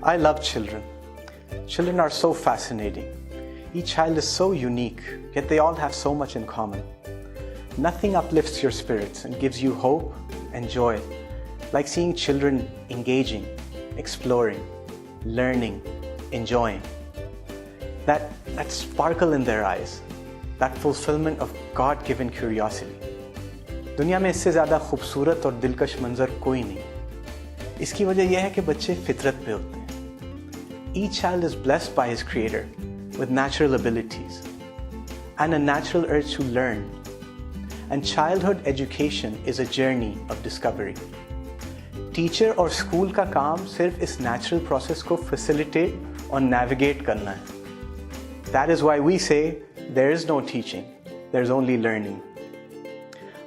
I love children. Children are so fascinating. Each child is so unique, yet they all have so much in common. Nothing uplifts your spirits and gives you hope and joy like seeing children engaging, exploring, learning, enjoying. That sparkle in their eyes, that fulfillment of God-given curiosity. दुनिया में इससे ज़्यादा खूबसूरत और दिलकश मंजर कोई नहीं. इसकी वजह यह है कि बच्चे फितरत पे होते हैं. Each child is blessed by his creator with natural abilities and a natural urge to learn. And childhood education is a journey of discovery. Teacher और school का काम सिर्फ इस natural process को facilitate और navigate करना है. That is why we say there is no teaching, there is only learning.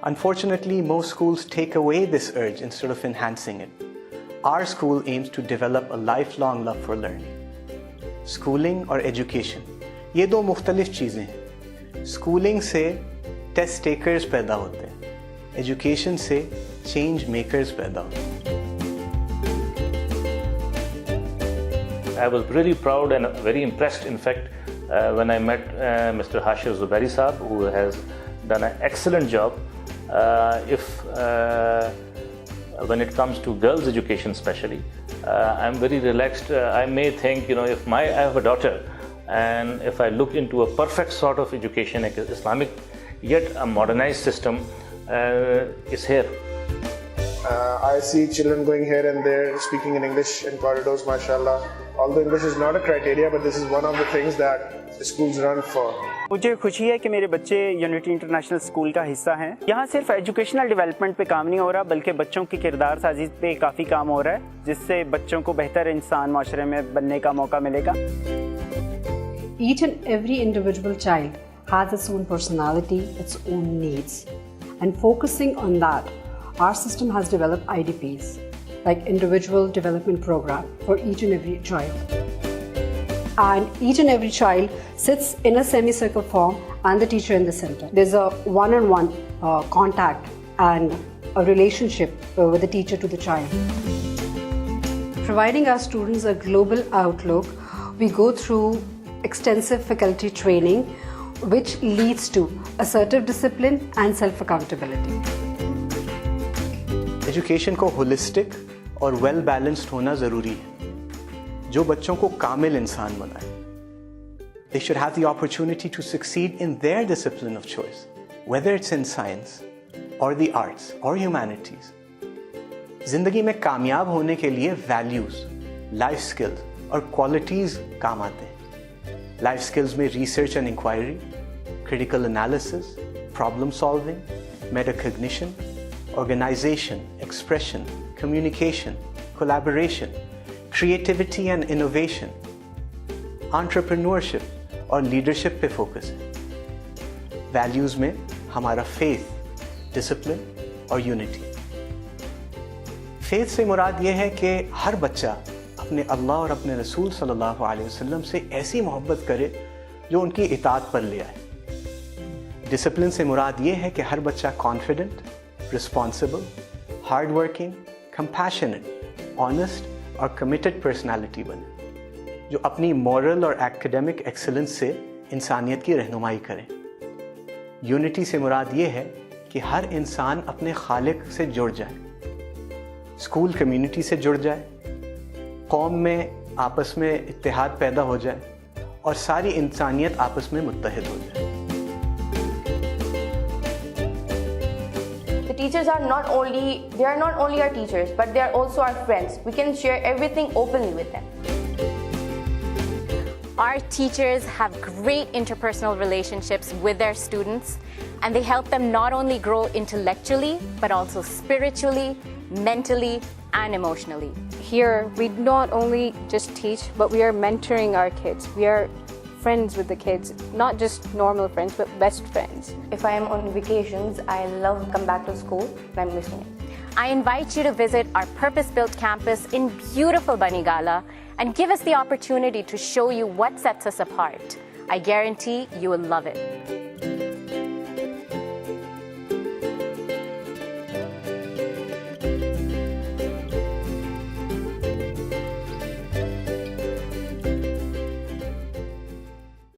Unfortunately, most schools take away this urge instead of enhancing it. Our school aims to develop a lifelong love for learning. Schooling और education, ये दो मुख्तलिफ चीज़ें हैं. Schooling से test takers पैदा होते हैं. Education से change makers पैदा होते हैं. I was really proud and very impressed, in fact, when I met Mr. Hashir Zubairi Saab, who has done an excellent job. When it comes to girls' education especially, I'm very relaxed. I may think, if I have a daughter, and if I look into a perfect sort of education, like Islamic, yet a modernized system is here. I see children going here and there, speaking in English in corridors, mashallah. Although English is not a criteria, but this is one of the things that the schools run for. मुझे खुशी है कि मेरे बच्चे unity international school का हिस्सा हैं. यहाँ सिर्फ एजुकेशनल डेवलपमेंट पे काम नहीं हो रहा, बल्कि बच्चों की किरदार साजी पे काफ़ी काम हो रहा है, जिससे बच्चों को बेहतर इंसान माशरे में बनने का मौका मिलेगा. Each and every individual child has its own personality, its own needs. And focusing on that, our system has developed IDPs, like Individual Development Program, for each and every child. And each and every child sits in a semicircle form and the teacher in the center. There's a one-on-one contact and a relationship with the teacher to the child. Providing our students a global outlook, we go through extensive faculty training, which leads to assertive discipline and self-accountability. Education को holistic और well balanced होना ज़रूरी है, जो बच्चों को कामिल इंसान बनाए. They should have the opportunity to succeed in their discipline of choice, whether it's in science or the arts or humanities. ज़िंदगी में कामयाब होने के लिए values, life skills और qualities काम आते हैं. Life skills में research and inquiry, critical analysis, problem solving, metacognition, organization, expression, communication, collaboration, creativity and innovation, entrepreneurship और leadership पे focus है. Values में हमारा faith, discipline और unity. Faith से मुराद ये है कि हर बच्चा अपने अल्लाह और अपने रसूल सल्लल्लाहु अलैहि वसल्लम से ऐसी मोहब्बत करे जो उनकी इताअत पर ले आए. Discipline से मुराद ये है कि हर बच्चा confident, responsible, hardworking, compassionate, honest और committed personality बने, जो अपनी moral और academic excellence से इंसानियत की रहनुमाई करें. Unity से मुराद ये है कि हर इंसान अपने खालिक से जुड़ जाए, स्कूल कम्युनिटी से जुड़ जाए, कौम में आपस में इत्तेहाद पैदा हो जाए और सारी इंसानियत आपस में मुत्तहिद हो जाए. The teachers are not only our teachers, but they are also our friends. We can share everything openly with them. Our teachers have great interpersonal relationships with their students, and they help them not only grow intellectually, but also spiritually, mentally, and emotionally. Here, we not only just teach, but we are mentoring our kids. We are friends with the kids, not just normal friends, but best friends. If I am on vacations, I love to come back to school and I'm missing it. I invite you to visit our purpose-built campus in beautiful Banigala and give us the opportunity to show you what sets us apart. I guarantee you will love it.